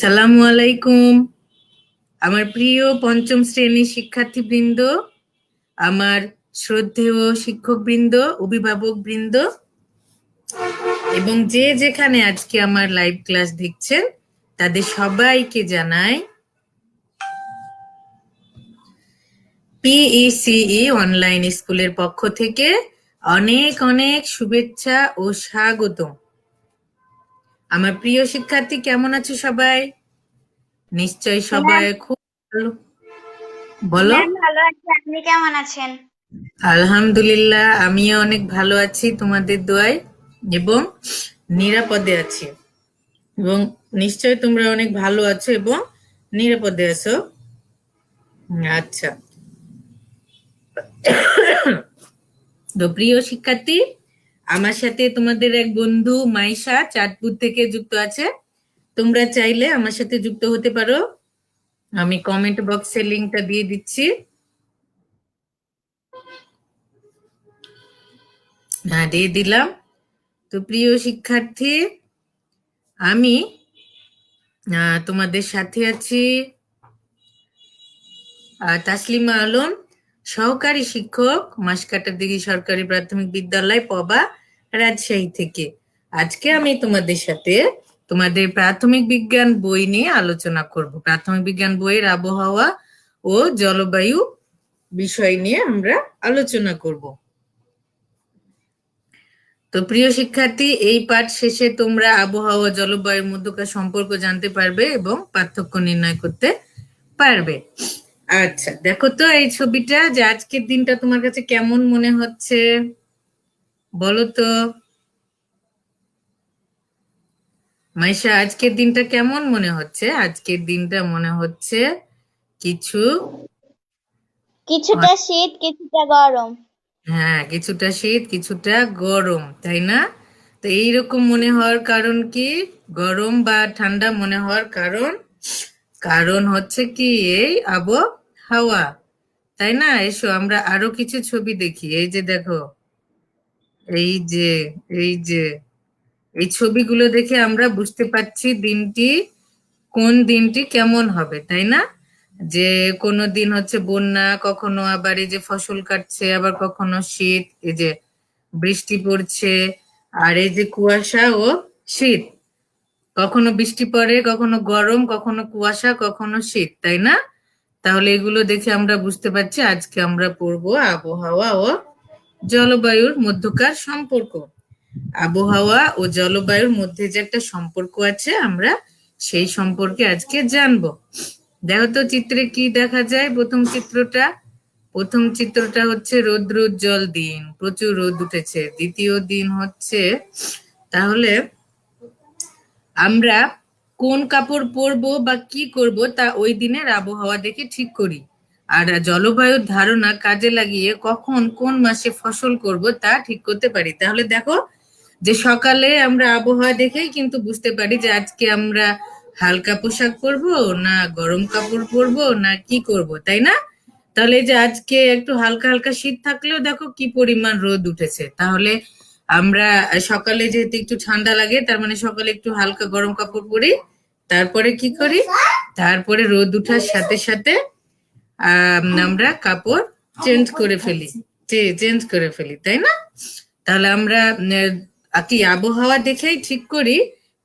আসসালামু আলাইকুম। আমার প্রিয় পঞ্চম শ্রেণীর শিক্ষার্থীবৃন্দ, আমার শ্রদ্ধেয় শিক্ষকবৃন্দ, অভিভাবকবৃন্দ এবং যে যেখানে আজকে আমার লাইভ ক্লাস দেখছেন তাদের সবাইকে জানাই পিইসিই অনলাইন স্কুলের পক্ষ থেকে অনেক অনেক শুভেচ্ছা ও স্বাগত। আমার প্রিয় শিক্ষার্থী, কেমন আছো সবাই? নিশ্চয়ই সবাই খুব ভালো। বলো। ম্যাম ভালো আছি, আপনি কেমন আছেন? আলহামদুলিল্লাহ, আমিও অনেক ভালো আছি তোমাদের দোয়ায় এবং নিরাপদে আছি, এবং নিশ্চয় তোমরা অনেক ভালো আছো এবং নিরাপদে আছো। আচ্ছা, তো প্রিয় শিক্ষার্থী, আমার সাথে তোমাদের এক বন্ধু মাইশা চাঁদপুর থেকে যুক্ত আছে। তোমরা চাইলে আমার সাথে যুক্ত হতে পারো, আমি কমেন্ট বক্সে লিংকটা দিয়ে দিচ্ছি। হ্যাঁ, দিয়ে দিলাম। তো প্রিয় শিক্ষার্থী, আমি তোমাদের সাথে আছি তাসলিমা আলম, সহকারী শিক্ষক, মাসকাটারদিঘি সরকারি প্রাথমিক বিদ্যালয়, পবা, রাজশাহী থেকে। আজকে আমি তোমাদের সাথে তোমাদের প্রাথমিক বিজ্ঞান বই নিয়ে আলোচনা করব। প্রাথমিক বিজ্ঞান বইয়ের আবহাওয়া ও জলবায়ু বিষয় নিয়ে আমরা আলোচনা করব। তো প্রিয় শিক্ষার্থী, এই পাঠ শেষে তোমরা আবহাওয়া ও জলবায়ুর মধ্যকার সম্পর্ক জানতে পারবে এবং পার্থক্য নির্ণয় করতে পারবে। আচ্ছা, দেখো তো এই ছবিটা, যে আজকের দিনটা তোমার কাছে কেমন মনে হচ্ছে বলো তো। মাইশা, আজকের দিনটা কেমন মনে হচ্ছে? আজকের দিনটা মনে হচ্ছে কিছু কিছুটা শীত কিছুটা গরম। হ্যাঁ, কিছুটা শীত কিছুটা গরম, তাই না? তো এইরকম মনে হওয়ার কারণ কি? গরম বা ঠান্ডা মনে হওয়ার কারণ কারণ হচ্ছে কি এই আবহাওয়া, তাই না? এসো আমরা আরো কিছু ছবি দেখি। এই যে দেখো, এই যে এই যে এই ছবিগুলো দেখে আমরা বুঝতে পারছি কোন দিনটি কেমন হবে, তাই না? যে কোনো দিন হচ্ছে বন্যা, কখনো আবার এই যে ফসল কাটছে, আবার কখনো শীত, এই যে বৃষ্টি পড়ছে, আর এই যে কুয়াশা ও শীত, কখনো বৃষ্টি পড়ে, কখনো গরম, কখনো কুয়াশা, কখনো শীত, তাই না? তাহলে এগুলো দেখে আমরা বুঝতে পারছি আজকে আমরা পড়বো আবহাওয়া ও জলবায়ুর মধ্যকার সম্পর্ক। আবহাওয়া ও জলবায়ুর মধ্যে যে একটা সম্পর্ক আছে, আমরা সেই সম্পর্কে আজকে জানবো। দেখো তো চিত্রে কি দেখা যায়। প্রথম চিত্রটা হচ্ছে রৌদ্রোজ্জ্বল দিন, প্রচুর রোদ উঠেছে। দ্বিতীয় দিন হচ্ছে, তাহলে আমরা কোন কাপড় পরবো বা কি করব তা ওই দিনের আবহাওয়া দেখে ঠিক করি। আর জলবায়ুর ধারণা কাজে লাগিয়ে কখন কোন মাসে ফসল করব তা ঠিক করতে পারি। তাহলে দেখো, যে সকালে আমরা আবহাওয়া দেখেই কিন্তু বুঝতে পারি যে আজকে আমরা হালকা পোশাক পরবো না গরম কাপড় পরবো না কি করব, তাই না? তাহলে এই যে আজকে একটু হালকা হালকা শীত থাকলেও দেখো কি পরিমাণ রোদ উঠেছে। তাহলে আমরা সকালে যেহেতু একটু ঠান্ডা লাগে, তার মানে সকালে একটু হালকা গরম কাপড় পরি, তারপরে কি করি, তারপরে রোদ উঠার সাথে সাথে আমরা কাপড় চেঞ্জ করে ফেলি, তাই না? তাহলে আমরা কি আবহাওয়া দেখেই ঠিক করি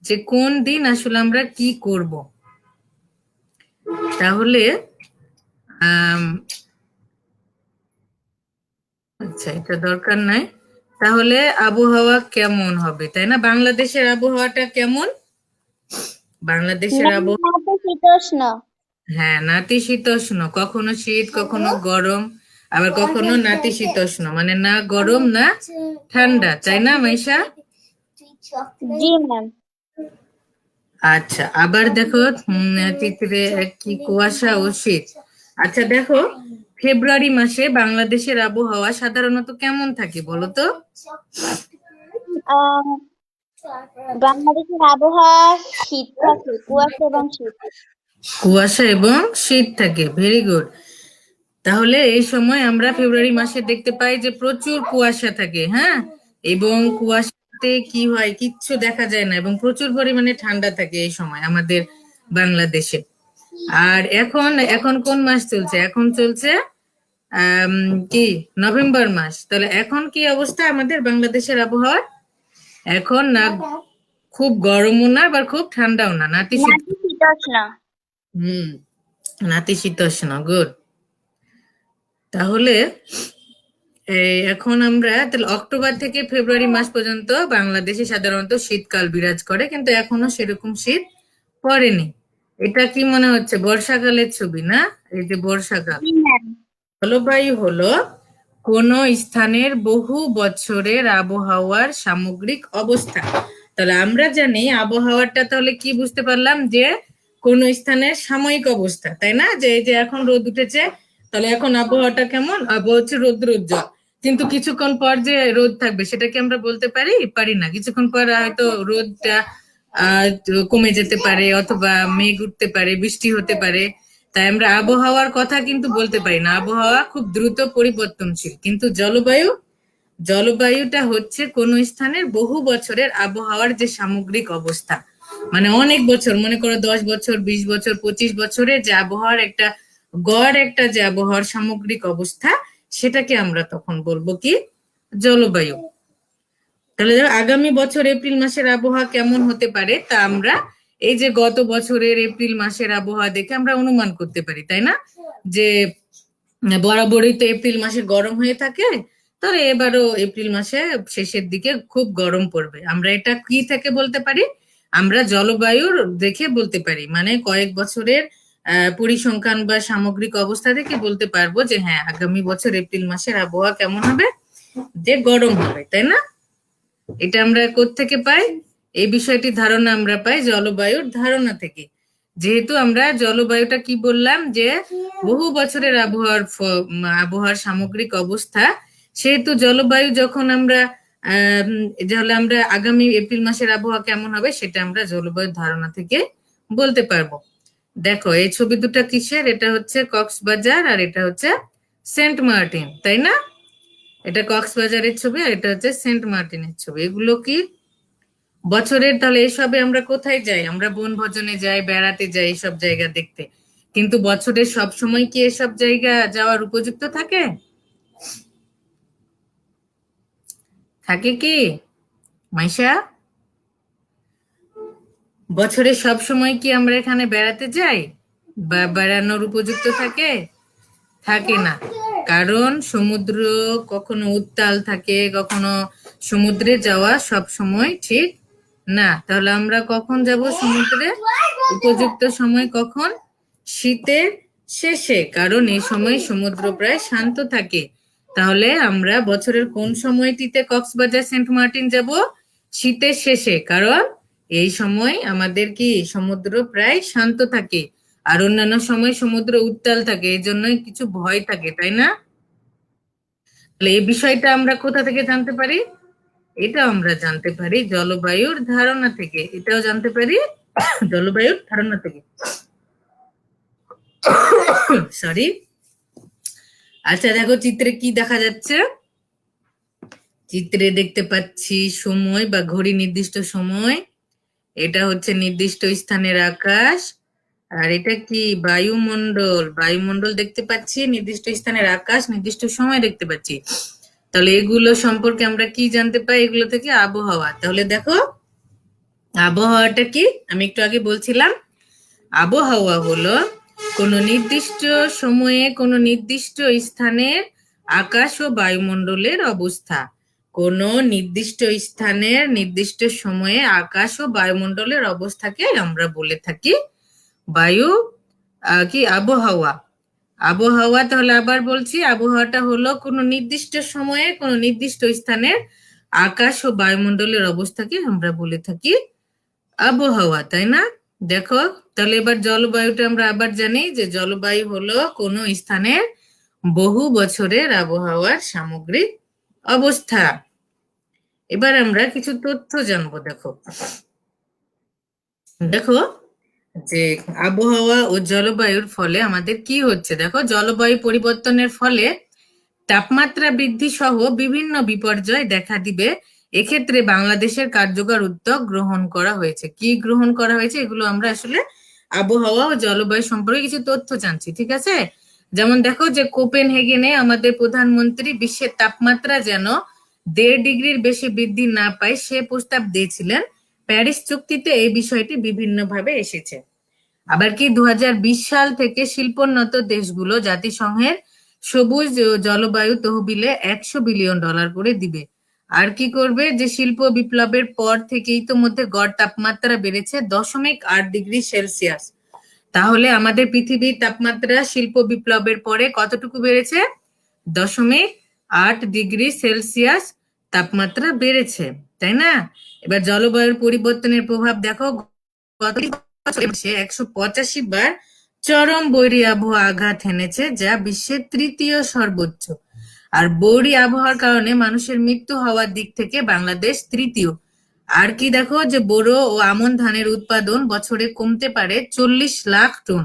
যে কোন দিন আসলে আমরা কি করব। তাহলে আম, আচ্ছা, এটা দরকার নাই। তাহলে আবহাওয়া কেমন হবে, তাই না? বাংলাদেশের আবহাওয়াটা কেমন? বাংলাদেশের ম্যাম আবহাওয়া, নাতিশীতোষ্ণ। হ্যাঁ, নাতিশীতোষ্ণ, কখনো শীত কখনো গরম, আবার কখনো নাতিশীতোষ্ণ, মানে না গরম না ঠান্ডা, তাই না মাইশা? জি ম্যাম। আচ্ছা, আবার দেখো চিত্রে কি কুয়াশা ও শীত। আচ্ছা দেখো, ফেব্রুয়ারি মাসে বাংলাদেশের আবহাওয়া সাধারণত কেমন থাকে বলো তো। আহ, বাংলাদেশের আবহাওয়া শীত থাকে, কুয়াশা এবং শীত। কুয়াশা এবং শীত থাকে, ভেরি গুড। তাহলে এই সময় আমরা ফেব্রুয়ারি মাসে দেখতে পাই যে প্রচুর কুয়াশা থাকে, হ্যাঁ, এবং কুয়াশাতে কি হয় কিচ্ছু দেখা যায় না, এবং প্রচুর পরিমাণে ঠান্ডা থাকে এই সময় আমাদের বাংলাদেশে। আর এখন এখন কোন মাস চলছে? এখন চলছে আম, কি নভেম্বর মাস। তাহলে এখন কি অবস্থা আমাদের বাংলাদেশের আবহাওয়ার? এখন না খুব গরমও না আবার খুব ঠান্ডাও না, নাতিশীতোষ্ণ। নাতিশীতোষ্ণ। হুম, নাতিশীতোষ্ণ, গুড। তাহলে এখন আমরা তাহলে অক্টোবর থেকে ফেব্রুয়ারি মাস পর্যন্ত বাংলাদেশে সাধারণত শীতকাল বিরাজ করে, কিন্তু এখনো সেরকম শীত পড়েনি। এটা কি মনে হচ্ছে বর্ষাকালের ছবি না? এই যে বর্ষাকাল। জি ম্যাম। জলবায়ু হলো কোন স্থানের বহু বছরের আবহাওয়ার সামগ্রিক অবস্থা। তাহলে আমরা জানি আবহাওয়াটা, তাহলে কি বুঝতে পারলাম যে কোন স্থানের সাময়িক অবস্থা, তাই না? যে এই যে এখন রোদ উঠেছে, তাহলে এখন আবহাওয়াটা কেমন? আবহাওয়া হচ্ছে রৌদ্রোজ্জ্বল, কিন্তু কিছুক্ষণ পর যে রোদ থাকবে সেটা কি আমরা বলতে পারি? পারি না। কিছুক্ষণ পর হয়তো রোদটা কমে যেতে পারে, অথবা মেঘ উঠতে পারে, বৃষ্টি হতে পারে। তাই আমরা আবহাওয়ার কথা কিন্তু বলতে পারি না, আবহাওয়া খুব দ্রুত পরিবর্তনশীল। কিন্তু জলবায়ু, জলবায়ুটা হচ্ছে কোন স্থানের বহু বছরের আবহাওয়ার যে সামগ্রিক অবস্থা, মানে অনেক বছর, মনে করো 10 বছর, 20 বছর, 25 বছরের যে আবহাওয়ার একটা গড়, একটা যে আবহাওয়ার সামগ্রিক অবস্থা, সেটাকে আমরা তখন বলবো কি? জলবায়ু। তাহলে ধরো আগামী বছর এপ্রিল মাসের আবহাওয়া কেমন হতে পারে, তা আমরা এই যে গত বছরের এপ্রিল মাসের আবহাওয়া দেখে আমরা অনুমান করতে পারি, তাই না? যে বরাবরই তো এপ্রিল মাসে গরম হয়ে থাকে, তবে এবারও এপ্রিল মাসে শেষের দিকে খুব গরম পড়বে। আমরা এটা কি থেকে বলতে পারি? আমরা জলবায়ুর দেখে বলতে পারি, মানে কয়েক বছরের পরিসংখ্যান বা সামগ্রিক অবস্থা থেকে বলতে পারবো যে হ্যাঁ, আগামী বছর এপ্রিল মাসের আবহাওয়া কেমন হবে, যে গরম হবে, তাই না? এটা আমরা কোত্থেকে পাই? এই বিষয়টি ধারণা আমরা পাই জলবায়ুর ধারণা থেকে। যেহেতু আমরা জলবায়ুটা কি বললাম যে বহু বছরের আবহাওয়ার সামগ্রিক অবস্থা, সেহেতু জলবায়ু যখন আমরা তাহলে আমরা আগামী এপ্রিল মাসের আবহাওয়া কেমন হবে সেটা আমরা জলবায়ুর ধারণা থেকে বলতে পারবো। দেখো এই ছবি দুটো কিসের? এটা হচ্ছে কক্সবাজার আর এটা হচ্ছে সেন্ট মার্টিন, তাই না? এটা কক্সবাজারের ছবি আর এটা হচ্ছে সেন্ট মার্টিনের ছবি। এগুলো কি বছরের? তাহলে এসবে আমরা কোথায় যাই? আমরা বনভোজনে যাই, বেড়াতে যাই, এসব জায়গা দেখতে। কিন্তু বছরের সব সময় কি এসব জায়গা যাওয়ার উপযুক্ত থাকে? থাকে কি মাইশা? বছরের সব সময় কি আমরা এখানে বেড়াতে যাই বা বেড়ানোর উপযুক্ত থাকে? থাকে না। কারণ সমুদ্র কখনো উত্তাল থাকে, কখনো সমুদ্রে যাওয়া সব সময় ঠিক না। তাহলে আমরা কখন যাব সমুদ্রে? উপযুক্ত সময় কখন? শীতের শেষে, কারণ এই সময় সমুদ্র প্রায় শান্ত থাকে। তাহলে আমরা বছরের কোন সময়টিতে কক্সবাজার সেন্ট মার্টিন যাব? শীতের শেষে, কারণ এই সময় আমাদের কি সমুদ্র প্রায় শান্ত থাকে, আর অন্যান্য সময় সমুদ্র উত্তাল থাকে, এই জন্যই কিছু ভয় থাকে, তাই না? তাহলে এই বিষয়টা আমরা কোথা থেকে জানতে পারি? এটা আমরা জানতে পারি জলবায়ুর ধারণা থেকে। এটাও জানতে পারি জলবায়ুর ধারণা থেকে। সরি। আচ্ছা দেখো চিত্রে কি দেখা যাচ্ছে? চিত্রে দেখতে পাচ্ছি সময় বা ঘড়ি, নির্দিষ্ট সময়। এটা হচ্ছে নির্দিষ্ট স্থানের আকাশ। আর এটা কি? বায়ুমণ্ডল। বায়ুমণ্ডল দেখতে পাচ্ছি, নির্দিষ্ট স্থানের আকাশ, নির্দিষ্ট সময় দেখতে পাচ্ছি। তাহলে এগুলো সম্পর্কে আমরা কি জানতে পাই? এগুলো থেকে আবহাওয়া। তাহলে দেখো আবহাওয়াটা কি আমি একটু আগে বলছিলাম। আবহাওয়া হলো কোনো নির্দিষ্ট সময়ে কোনো নির্দিষ্ট স্থানের আকাশ ও বায়ুমণ্ডলের অবস্থা। কোনো নির্দিষ্ট স্থানের নির্দিষ্ট সময়ে আকাশ ও বায়ুমণ্ডলের অবস্থাকে আমরা বলে থাকি বায়ু কি আবহাওয়া। আবহাওয়া, তাহলে আবার বলছি, আবহাওয়াটা হলো কোনো নির্দিষ্ট সময়ে কোনো নির্দিষ্ট স্থানের আকাশ ও বায়ুমণ্ডলের অবস্থাকে আমরা বলে থাকি আবহাওয়া, তাই না? দেখো তাহলে এবার জলবায়ুটা আমরা আবার জানি যে জলবায়ু হলো কোনো স্থানের বহু বছরের আবহাওয়ার সামগ্রিক অবস্থা। এবার আমরা কিছু তথ্য জানবো। দেখো দেখো যে আবহাওয়া ও জলবায়ুর ফলে আমাদের কি হচ্ছে। দেখো জলবায়ু পরিবর্তনের ফলে তাপমাত্রা বৃদ্ধি সহ বিভিন্ন বিপর্যয় দেখা দিবে। এক্ষেত্রে বাংলাদেশের কার্যকর উদ্যোগ গ্রহণ করা হয়েছে। কি গ্রহণ করা হয়েছে? এগুলো আমরা আসলে আবহাওয়া ও জলবায়ু সম্পর্কে কিছু তথ্য জানছি, ঠিক আছে? যেমন দেখো যে কোপেনহেগেনে আমাদের প্রধানমন্ত্রী বিশ্বের তাপমাত্রা যেন 1.5 ডিগ্রির বেশি বৃদ্ধি না পায় সে প্রস্তাব দিয়েছিলেন। প্যারিস চুক্তিতে এই বিষয়টি বিভিন্নভাবে এসেছে। আবার কি 2020 সাল থেকে শিল্পোন্নত দেশগুলো জাতিসংঘের সবুজ জলবায়ু তহবিলে $100 বিলিয়ন করে দিবে। আর কি করবে যে শিল্প বিপ্লবের পর থেকেই তো মধ্যে গড় তাপমাত্রা বেড়েছে 0.8 ডিগ্রি সেলসিয়াস। তাহলে আমাদের পৃথিবীর তাপমাত্রা শিল্প বিপ্লবের পরে কতটুকু বেড়েছে? 0.8 ডিগ্রি সেলসিয়াস তাপমাত্রা বেড়েছে, তাই না? এবার জলবায়ুর পরিবর্তনের প্রভাব দেখো, গত 185 বার চরম বৈরী আবহাওয়া আঘাত হেনেছে, যা বিশ্বের তৃতীয় সর্বোচ্চ। আর বৈরী আবহাওয়ার কারণে মানুষের মৃত্যু হওয়ার দিক থেকে বাংলাদেশ তৃতীয়। আর কি দেখো যে বোরো ও আমন ধানের উৎপাদন বছরে কমতে পারে 40 লাখ টন।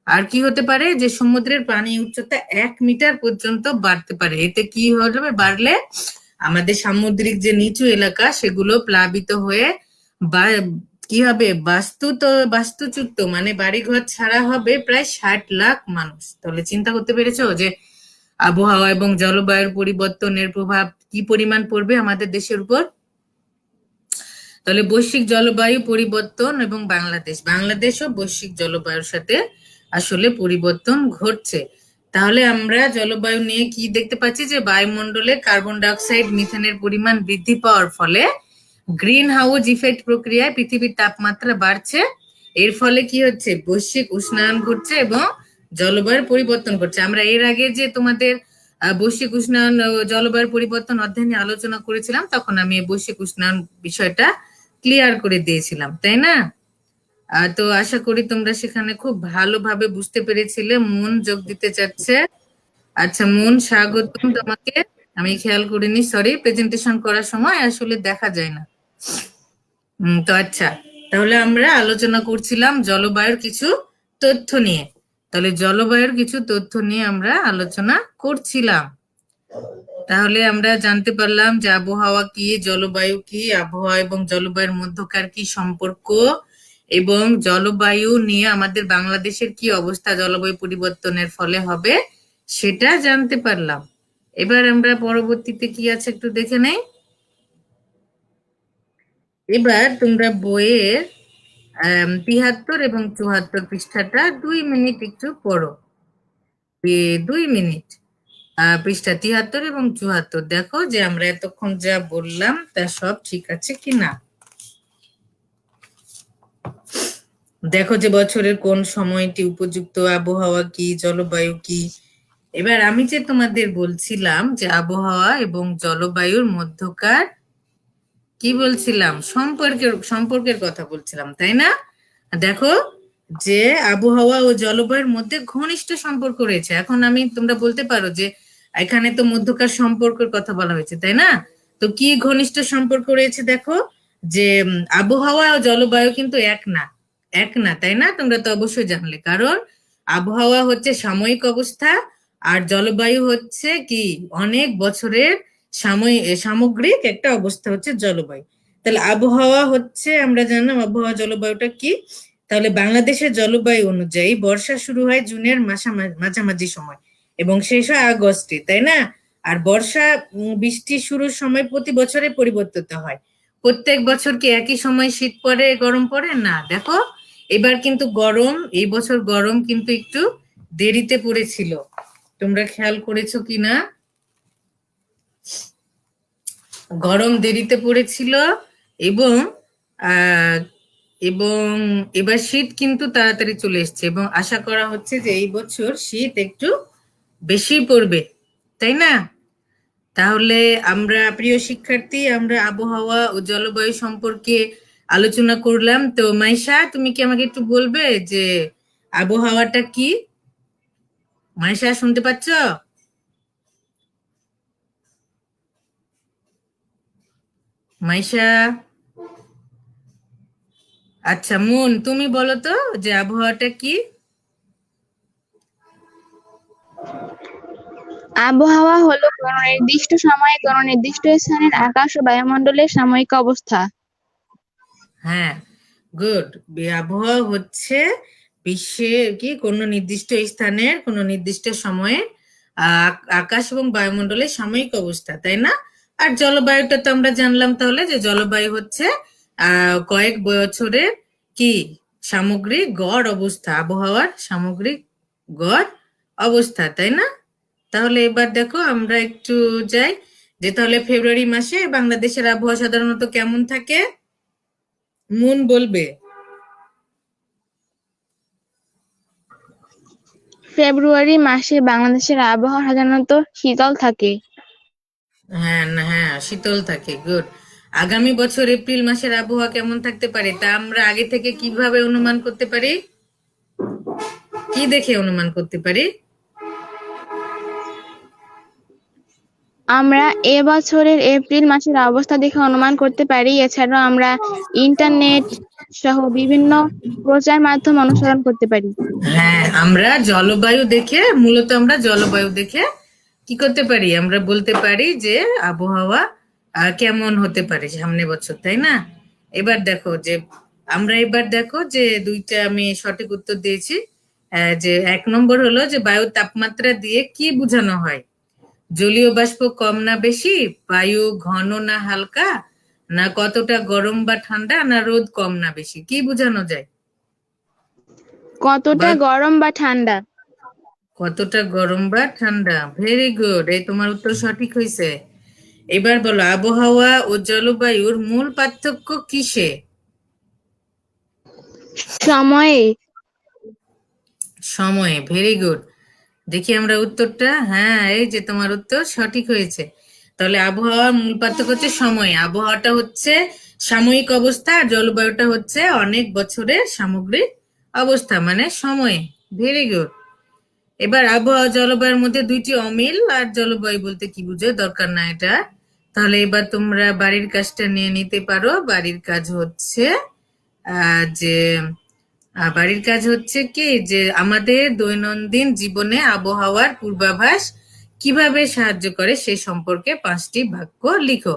আর কি হতে পারে যে সমুদ্রের পানি উচ্চতা 1 মিটার পর্যন্ত বাড়তে পারে। এতে কি হবে? বাড়লে আমাদের সামুদ্রিক যে নিচু এলাকা সেগুলো প্লাবিত হয়ে বা কি হবে, বাস্তুচ্যুত মানে বাড়িঘর ছাড়া হবে প্রায় 60 লাখ মানুষ। তাহলে চিন্তা করতে পেরেছো যে আবহাওয়া এবং জলবায়ুর পরিবর্তনের প্রভাব কি পরিমাণ পড়বে আমাদের দেশের উপর। তাহলে বৈশ্বিক জলবায়ু পরিবর্তন এবং বাংলাদেশও বৈশ্বিক জলবায়ুর সাথে আসলে পরিবর্তন ঘটছে। তাহলে আমরা জলবায়ু নিয়ে কি দেখতে পাচ্ছি যে বায়ুমণ্ডলে কার্বন ডাই অক্সাইড মিথেনের পরিমাণ বৃদ্ধি পাওয়ার ফলে গ্রিন হাউস ইফেক্ট প্রক্রিয়ায় পৃথিবীর তাপমাত্রা বাড়ছে। এর ফলে কি হচ্ছে? বৈশ্বিক উষ্ণায়ন ঘটছে এবং জলবায়ুর পরিবর্তন ঘটছে। আমরা এর আগে যে তোমাদের বৈশ্বিক উষ্ণায়ন জলবায়ুর পরিবর্তন অধ্যায় নিয়ে আলোচনা করেছিলাম, তখন আমি এই বৈশ্বিক উষ্ণায়ন বিষয়টা ক্লিয়ার করে দিয়েছিলাম, তাই না? তো আশা করি তোমরা সেখানে খুব ভালোভাবে বুঝতে পেরেছিলে। মন যোগ দিতে চাচ্ছে। আচ্ছা মন, স্বাগতম তোমাকে। আমি খেয়াল করিনি, সরি, প্রেজেন্টেশন করার সময় আসলে দেখা যায় না। তো আচ্ছা, তাহলে আমরা আলোচনা করছিলাম জলবায়ুর কিছু তথ্য নিয়ে। তাহলে জলবায়ুর কিছু তথ্য নিয়ে আমরা আলোচনা করছিলাম। তাহলে আমরা জানতে পারলাম যে আবহাওয়া কি, জলবায়ু কি, আবহাওয়া এবং জলবায়ুর মধ্যকার কি সম্পর্ক, এবং জলবায়ু নিয়ে আমাদের বাংলাদেশের কি অবস্থা জলবায়ু পরিবর্তনের ফলে হবে সেটা জানতে পারলাম। এবার আমরা পরবর্তীতে কি আছে একটু দেখে নেই। এবার তোমরা বইয়ের 73 এবং 74 পৃষ্ঠাটা 2 মিনিট একটু পড়ো। 2 মিনিট পৃষ্ঠা 73 এবং 74 দেখো যে আমরা এতক্ষণ যা বললাম তা সব ঠিক আছে কিনা। দেখো যে বছরের কোন সময়টি উপযুক্ত, আবহাওয়া কি, জলবায়ু কি। এবার আমি যে তোমাদের বলছিলাম যে আবহাওয়া এবং জলবায়ুর মধ্যকার কি বলছিলাম, সম্পর্কের কথা বলছিলাম, তাই না? দেখো যে আবহাওয়া ও জলবায়ুর মধ্যে ঘনিষ্ঠ সম্পর্ক রয়েছে। এখন তোমরা বলতে পারো যে এখানে তো মধ্যকার সম্পর্কের কথা বলা হয়েছে, তাই না? তো কি ঘনিষ্ঠ সম্পর্ক রয়েছে দেখো যে আবহাওয়া ও জলবায়ু কিন্তু এক না, তাই না? তোমরা তো অবশ্যই জানলে, কারণ আবহাওয়া হচ্ছে সাময়িক অবস্থা আর জলবায়ু হচ্ছে কি অনেক বছরের সামগ্রিক একটা অবস্থা হচ্ছে জলবায়ু। তাহলে আবহাওয়া হচ্ছে, আমরা জানলাম আবহাওয়া জলবায়ুটা কি। তাহলে বাংলাদেশের জলবায়ু অনুযায়ী বর্ষা শুরু হয় জুনের মাঝামাঝি সময় এবং শেষ হয় আগস্টে, তাই না? আর বর্ষা বৃষ্টি শুরুর সময় প্রতি বছরে পরিবর্তিত হয়। প্রত্যেক বছর কি একই সময় শীত পড়ে গরম পড়ে না? দেখো এবার কিন্তু এই বছর গরম কিন্তু একটু দেরিতে পড়েছিল। তোমরা খেয়াল করেছো কিনা? গরম দেরিতে পড়েছিল এবং আহ এবং এবার শীত কিন্তু তাড়াতাড়ি চলে এসছে এবং আশা করা হচ্ছে যে এই বছর শীত একটু বেশি পড়বে, তাই না? তাহলে আমরা প্রিয় শিক্ষার্থী, আমরা আবহাওয়া ও জলবায়ু সম্পর্কে আলোচনা করলাম। তো মাইশা, তুমি কি আমাকে একটু বলবে যে আবহাওয়াটা কি? মাইশা, শুনতে পাচ্ছ? মাইশা? আচ্ছা মুন, তুমি বলো তো যে আবহাওয়াটা কি? আবহাওয়া হলো কোনো নির্দিষ্ট সময়ে কোনো নির্দিষ্ট স্থানের আকাশ ও বায়ুমণ্ডলের সাময়িক অবস্থা। হ্যাঁ, গুড। আবহাওয়া হচ্ছে বিশ্বে কি কোনো নির্দিষ্ট স্থানের কোনো নির্দিষ্ট সময়ে আকাশ এবং বায়ুমণ্ডলের সাময়িক অবস্থা, তাই না? আর জলবায়ুটা তো আমরা জানলাম তাহলে যে জলবায়ু হচ্ছে কয়েক বছরের কি সামগ্রিক গড় অবস্থা, আবহাওয়ার সামগ্রিক গড় অবস্থা, তাই না? তাহলে এবার দেখো আমরা একটু যাই যে তাহলে ফেব্রুয়ারি মাসে বাংলাদেশের আবহাওয়া সাধারণত কেমন থাকে? মুন বলবে। ফেব্রুয়ারি মাসে বাংলাদেশের আবহাওয়া সাধারণত শীতল থাকে। হ্যাঁ না, হ্যাঁ শীতল থাকে, গুড। আগামী বছর এপ্রিল মাসের আবহাওয়া কেমন থাকতে পারে তা আমরা আগে থেকে কিভাবে অনুমান করতে পারি? কি দেখে অনুমান করতে পারি? আমরা এবছরের এপ্রিল মাসের অবস্থা দেখে অনুমান করতে পারি। এছাড়াও আমরা ইন্টারনেট সহ বিভিন্ন প্রচার মাধ্যম অনুসরণ করতে পারি। হ্যাঁ, আমরা জলবায়ু দেখে, মূলত আমরা জলবায়ু দেখে কি করতে পারি? আমরা বলতে পারি যে আবহাওয়া কেমন হতে পারে সামনে বছর, তাই না? এবার দেখো যে দুইটা আমি সঠিক উত্তর দিয়েছি। যে 1 নম্বর হলো যে বায়ুর তাপমাত্রা দিয়ে কি বোঝানো হয়? জলীয় বাষ্প কম না বেশি, বায়ু ঘন না হালকা, না কতটা গরম বা ঠান্ডা, না রোদ কম না বেশি, কি বোঝানো যায়? কতটা বা- গরম বা ঠান্ডা? কতটা গরম বা ঠান্ডা, ভেরি গুড, এই তোমার উত্তর সঠিক হয়েছে। এবার বলো আবহাওয়া ও জলবায়ুর মূল পার্থক্য কিসে? সময়ে। সময়ে, ভেরি গুড। দেখি আমরা উত্তরটা, হ্যাঁ এই যে তোমার উত্তর সঠিক হয়েছে। তাহলে আবহাওয়ার মূল পার্থক্য হচ্ছে সময়, আবহাওয়াটা হচ্ছে সাময়িক অবস্থা আর জলবায়ুটা হচ্ছে অনেক বছরের সামগ্রিক অবস্থা, মানে সময়ে। Very good. এবার আবহাওয়া জলবায়ুর মধ্যে দুইটি অমিল, আর জলবায়ু বলতে কি বুঝো দরকার না এটা। তাহলে এবার তোমরা বাড়ির কাজটা নিয়ে নিতে পারো। বাড়ির কাজ হচ্ছে যে বাড়ির কাজ হচ্ছে কি যে আমাদের দৈনন্দিন জীবনে আবহাওয়ার পূর্বাভাস কিভাবে সাহায্য করে সে সম্পর্কে 5টি বাক্য লিখো।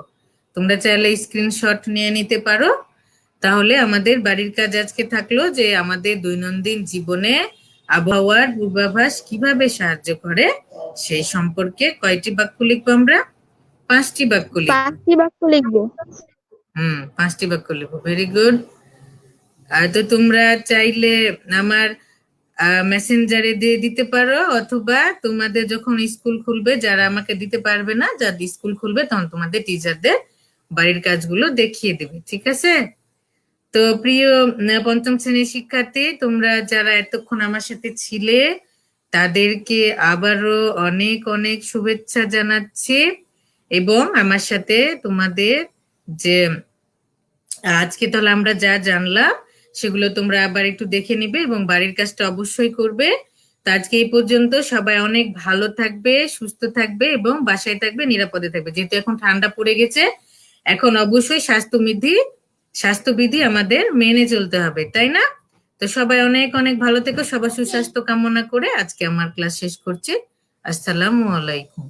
তোমরা চাইলে স্ক্রিনশট নিয়ে নিতে পারো। তাহলে আমাদের বাড়ির কাজ আজকে থাকলো যে আমাদের দৈনন্দিন জীবনে আবহাওয়ার পূর্বাভাস কিভাবে সাহায্য করে সেই সম্পর্কে কয়টি বাক্য লিখবো আমরা? 5টি বাক্য লিখবো। 5টি বাক্য লিখবো। 5টি বাক্য লিখবো, ভেরি গুড। তো তোমরা চাইলে আমার মেসেঞ্জারে দিয়ে দিতে পারো, অথবা তোমাদের যখন স্কুল খুলবে, যারা আমাকে দিতে পারবে না, যাদের স্কুল খুলবে তখন তোমাদের টিচারদের বাড়ির কাজগুলো দেখিয়ে দেবে, ঠিক আছে? তো প্রিয় 5ম শ্রেণীর শিক্ষার্থী, তোমরা যারা এতক্ষণ আমার সাথে ছিলে তাদেরকে আবারও অনেক অনেক শুভেচ্ছা জানাচ্ছি। এবং আমার সাথে তোমাদের যে আজকে তাহলে আমরা যা জানলাম সেগুলো তোমরা আবার একটু দেখে নিবে এবং বাড়ির কাজটা অবশ্যই করবে। তো আজকে এই পর্যন্ত। সবাই অনেক ভালো থাকবে, সুস্থ থাকবে এবং বাসায় থাকবে, নিরাপদে থাকবে। যেহেতু এখন ঠান্ডা পড়ে গেছে, এখন অবশ্যই স্বাস্থ্যবিধি আমাদের মেনে চলতে হবে, তাই না? তো সবাই অনেক অনেক ভালো থেকো। সবার সুস্বাস্থ্য কামনা করে আজকে আমার ক্লাস শেষ করছি। আসসালামু আলাইকুম।